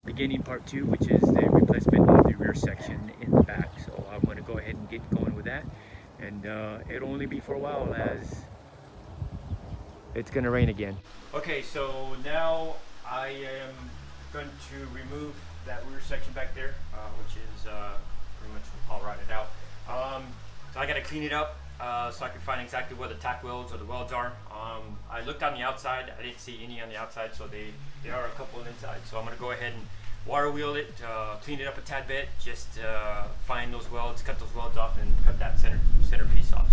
Beginning part 2, which is the replacement of the rear section in the back. So I'm going to go ahead and get going with that, and it'll only be for a while as it's going to rain again. Okay, so now I am going to remove that rear section back there, which is pretty much all rotted out. So I got to clean it up so I can find exactly where the tack welds or the welds are. I looked on the outside, I didn't see any on the outside, so there are a couple inside. So I'm going to go ahead and water wheel it, clean it up a tad bit, just find those welds, cut those welds off, and cut that center piece off.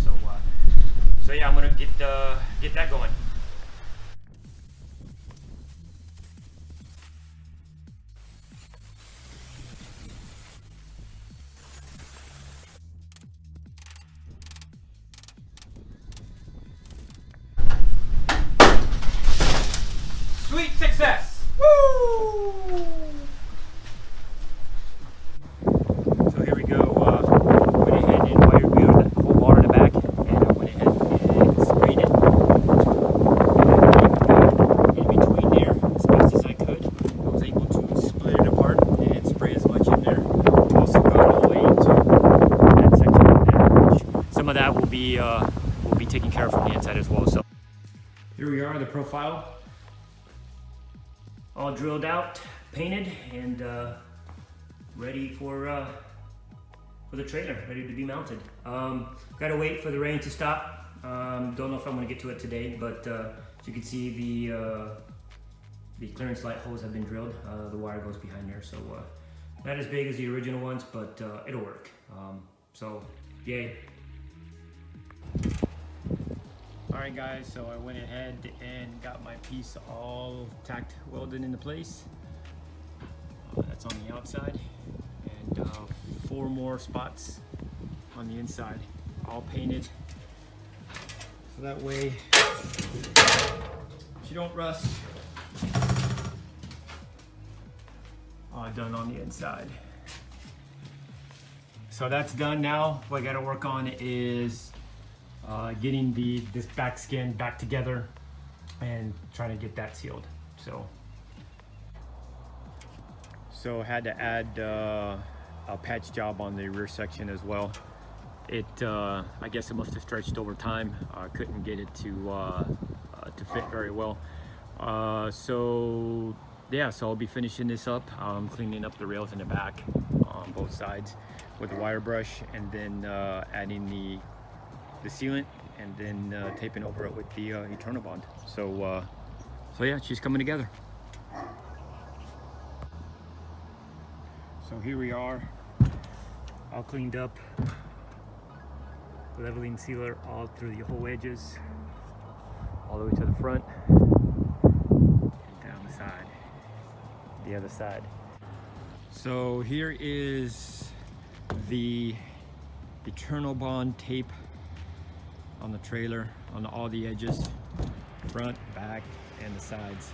So yeah, I'm going to get that going. Sweet success! Woo! So here we go. Went ahead and wire wheeled that whole bar in the back, and I went ahead and sprayed it. And in between there, as fast as I could, I was able to split it apart and spray as much in there. Also got all the way into that section right there, which some of that will be taken care of from the inside as well. So here we are, the profile. All drilled out, painted, and ready for the trailer, ready to be mounted. Gotta wait for the rain to stop. Don't know if I'm gonna get to it today, but as you can see, the clearance light holes have been drilled. The wire goes behind there, so not as big as the original ones, but it'll work. So yay. Alright guys, so I went ahead and got my piece all tacked, welded into place. That's on the outside, and 4 more spots on the inside, all painted. So that way you don't rust. All done on the inside. So that's done now. What I gotta work on is getting this back skin back together and trying to get that sealed. So I had to add a patch job on the rear section as well. I guess it must have stretched over time. I couldn't get it to fit very well. So yeah, so I'll be finishing this up, cleaning up the rails in the back on both sides with the wire brush, and then adding the sealant, and then taping over it with the eternabond. So yeah, she's coming together. So here we are, all cleaned up, leveling sealer all through the whole edges, all the way to the front, and down the side, the other side. So here is the eternabond tape on the trailer, on all the edges, front, back, and the sides.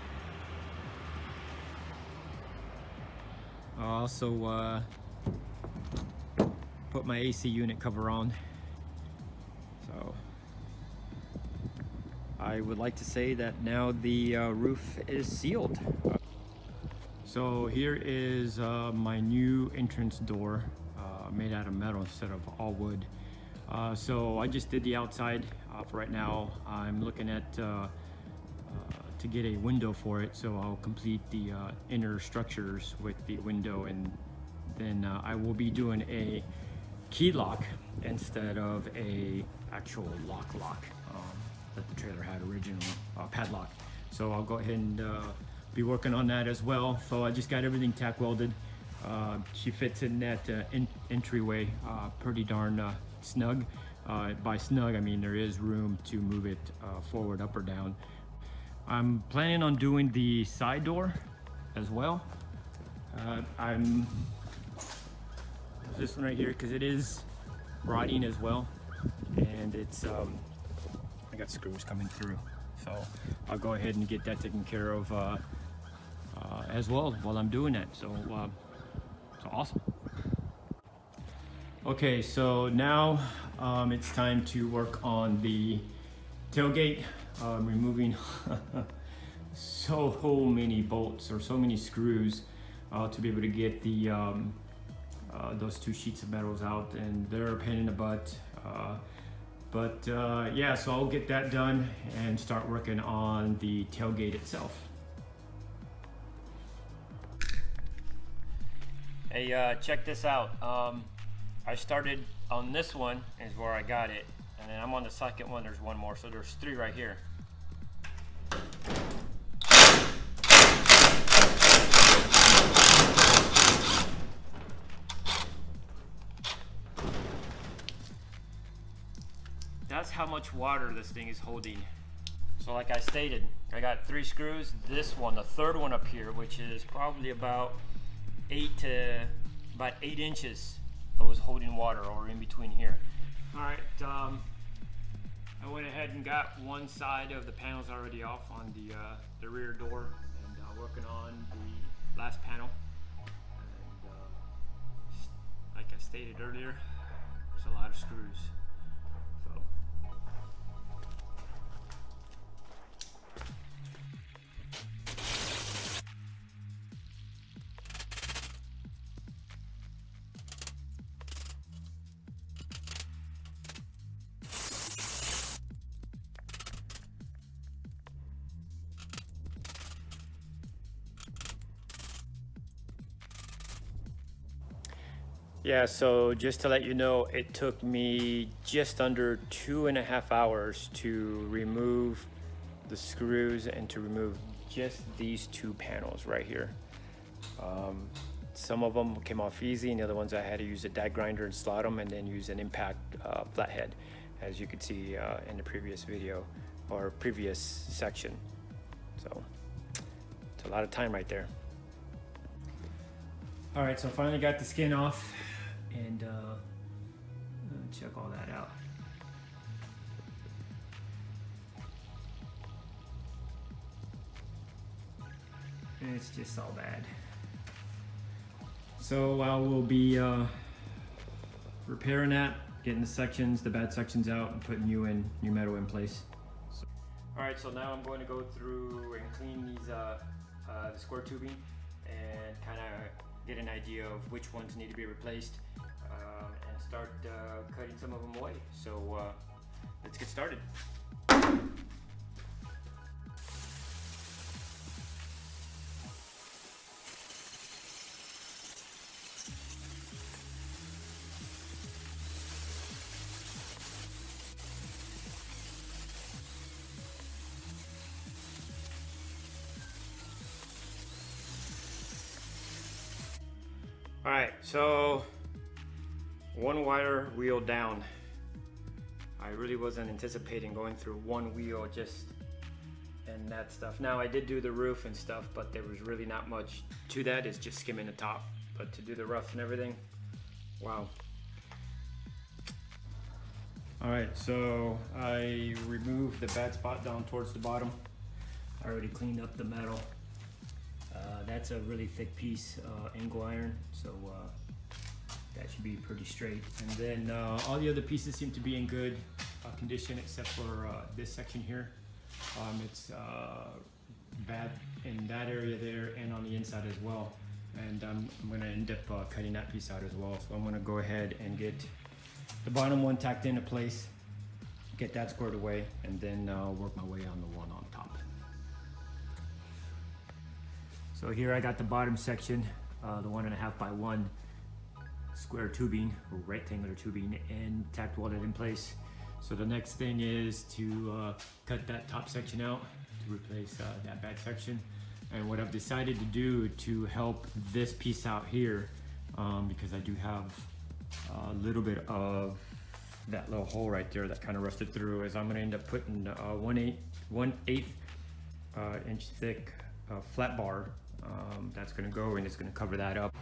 I also put my AC unit cover on. So I would like to say that now the roof is sealed. So here is my new entrance door, made out of metal instead of all wood. So I just did the outside. For right now, I'm looking at to get a window for it, so I'll complete the inner structures with the window, and then I will be doing a key lock instead of a actual lock that the trailer had originally, padlock. So I'll go ahead and be working on that as well. So I just got everything tack welded. She fits in that entryway pretty darn snug. By snug, I mean there is room to move it forward, up or down. I'm planning on doing the side door as well. I'm this one right here, because it is rotting as well, and it's I got screws coming through, so I'll go ahead and get that taken care of as well while I'm doing that. So awesome. Okay, so now it's time to work on the tailgate, removing so many bolts or so many screws to be able to get the those two sheets of metals out, and they're a pain in the butt. Yeah, so I'll get that done and start working on the tailgate itself. Hey, check this out. I started on this one is where I got it, and then I'm on the second one. There's one more, so there's three right here. That's how much water this thing is holding. So like I stated, I got 3 screws. This one, the third one up here, which is probably about 8 inches, I was holding water, or in between here. All right, I went ahead and got one side of the panels already off on the rear door, and working on the last panel. And like I stated earlier, there's a lot of screws. So. Yeah, so just to let you know, it took me just under 2.5 hours to remove the screws and to remove just these 2 panels right here. Some of them came off easy, and the other ones I had to use a die grinder and slot them, and then use an impact flathead, as you could see in the previous video or previous section. So it's a lot of time right there. All right, so finally got the skin off, and check all that out. And it's just all bad. So I will be repairing that, getting the sections, the bad sections out, and putting new metal in place. So, all right, so now I'm going to go through and clean these the square tubing, and kind of get an idea of which ones need to be replaced, and start cutting some of them away. So let's get started. All right, so one wire wheel down. I really wasn't anticipating going through one wheel just and that stuff. Now I did do the roof and stuff, but there was really not much to that. It's just skimming the top. But to do the rough and everything, wow. All right, so I removed the bad spot down towards the bottom. I already cleaned up the metal. That's a really thick piece, angle iron, so that should be pretty straight. And then all the other pieces seem to be in good condition, except for this section here. It's bad in that area there and on the inside as well. And I'm gonna end up cutting that piece out as well. So I'm gonna go ahead and get the bottom one tacked into place, get that squared away, and then work my way on the one on top. So here I got the bottom section, the 1.5 by 1 square tubing, or rectangular tubing, and tack welded in place. So the next thing is to cut that top section out to replace that bad section. And what I've decided to do to help this piece out here, because I do have a little bit of that little hole right there that kind of rusted through, is I'm gonna end up putting 1/8 inch thick flat bar. That's gonna go, and it's gonna cover that up.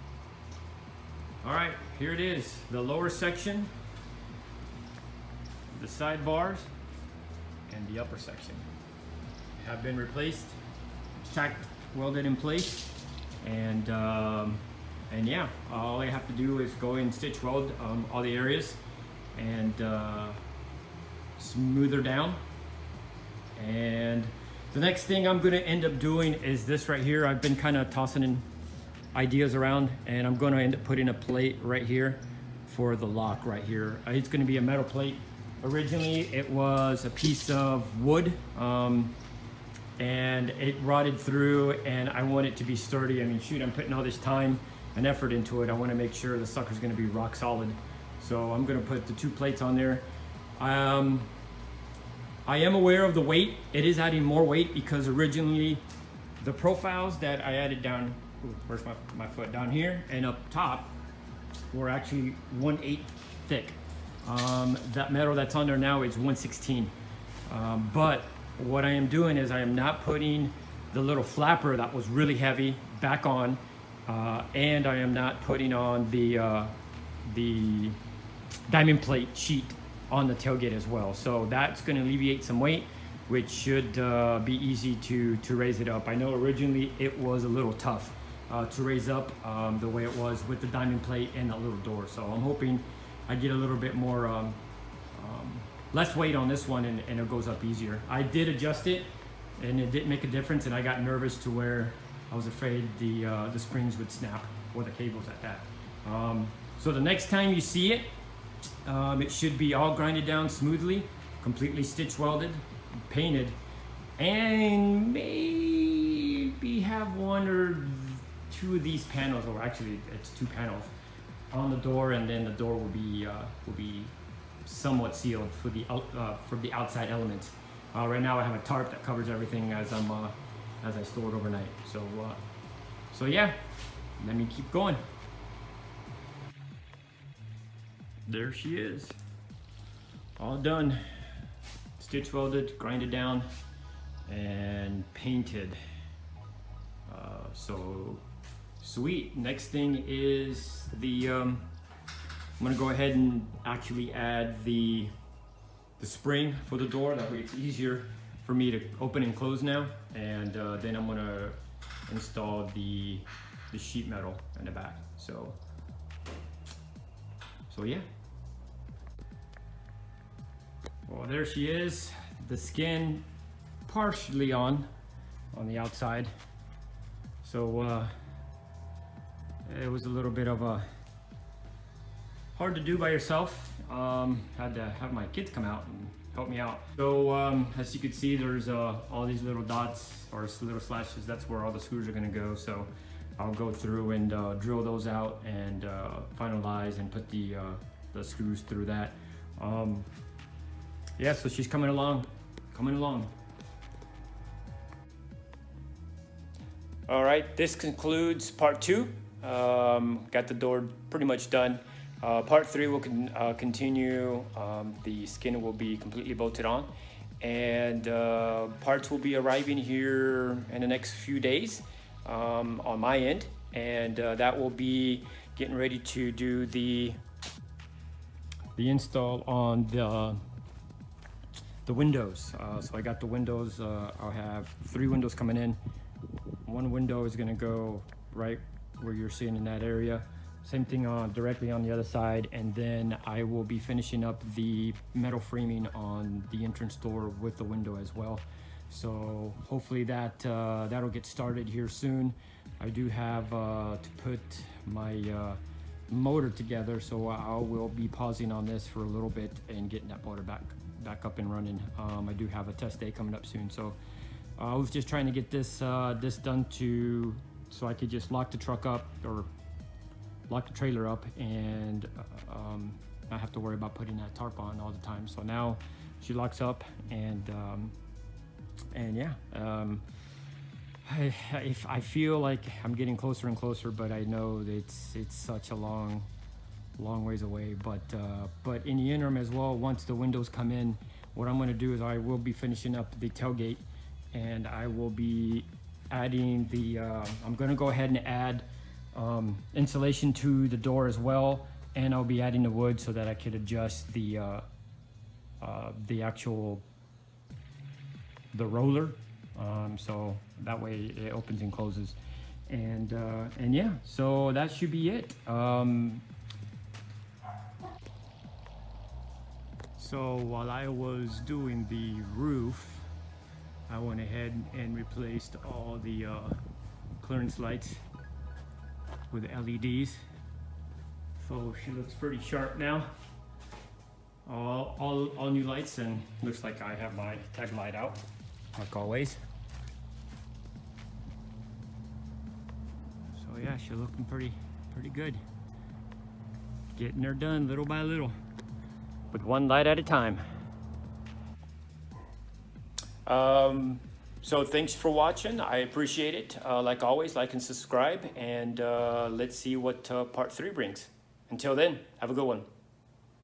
All right, here it is, the lower section, the side bars, and the upper section have been replaced, tack welded in place, and yeah, all I have to do is go and stitch weld all the areas and smoother down. And the next thing I'm gonna end up doing is this right here. I've been kind of tossing ideas around, and I'm going to end up putting a plate right here for the lock right here. It's going to be a metal plate. Originally it was a piece of wood, and it rotted through, and I want it to be sturdy. I mean, shoot, I'm putting all this time and effort into it. I want to make sure the sucker's going to be rock solid. So I'm going to put the 2 plates on there. I am aware of the weight. It is adding more weight because originally the profiles that I added down, where's my foot, down here and up top, were actually 1/8 thick. That metal that's on there now is 1/16. But what I am doing is I am not putting the little flapper that was really heavy back on, and I am not putting on the diamond plate sheet on the tailgate as well. So that's going to alleviate some weight, which should be easy to raise it up. I know originally it was a little tough to raise up the way it was with the diamond plate and that little door. So I'm hoping I get a little bit more less weight on this one, and it goes up easier. I did adjust it and it didn't make a difference, and I got nervous to where I was afraid the springs would snap, or the cables at that. So the next time you see it, it should be all grinded down smoothly, completely stitch welded, painted, and maybe have 1 or 2 of these panels, or actually it's 2 panels on the door, and then the door will be somewhat sealed for the outside elements. Right now I have a tarp that covers everything as I store it overnight. So yeah, let me keep going. There she is, all done, stitch welded, grinded down, and painted. So sweet. Next thing is I'm gonna go ahead and actually add the spring for the door. That way it's easier for me to open and close now. And then I'm gonna install the sheet metal in the back. So yeah. Well, there she is. The skin partially on the outside. So it was a little bit of a hard to do by yourself. Had to have my kids come out and help me out. So as you can see, there's all these little dots or little slashes. That's where all the screws are gonna go. So I'll go through and drill those out and finalize and put the screws through that. Yeah, so she's coming along. All right, this concludes part 2. Got the door pretty much done. Part 3 will continue. The skin will be completely bolted on, and parts will be arriving here in the next few days on my end, and that will be getting ready to do the install on the windows. So I got the windows. I'll have 3 windows coming in. 1 window is going to go right where you're seeing in that area. Same thing directly on the other side, and then I will be finishing up the metal framing on the entrance door with the window as well. So hopefully that'll get started here soon. I do have to put my motor together, so I will be pausing on this for a little bit and getting that motor back up and running. I do have a test day coming up soon, so I was just trying to get this done so I could just lock the truck up, or lock the trailer up, and not have to worry about putting that tarp on all the time. So now she locks up, and yeah, I feel like I'm getting closer and closer, but I know that it's such a long ways away. But in the interim as well, once the windows come in, what I'm going to do is I will be finishing up the tailgate, and I will be adding I'm going to go ahead and add insulation to the door as well, and I'll be adding the wood so that I could adjust the actual roller, so that way it opens and closes, and yeah, so that should be it. So while I was doing the roof, I went ahead and replaced all the clearance lights with LEDs. So she looks pretty sharp now. All new lights, and looks like I have my tag light out, like always. So yeah, she's looking pretty good. Getting her done little by little, with one light at a time. So thanks for watching. I appreciate it. Like always, like and subscribe, and let's see what part 3 brings. Until then, have a good one.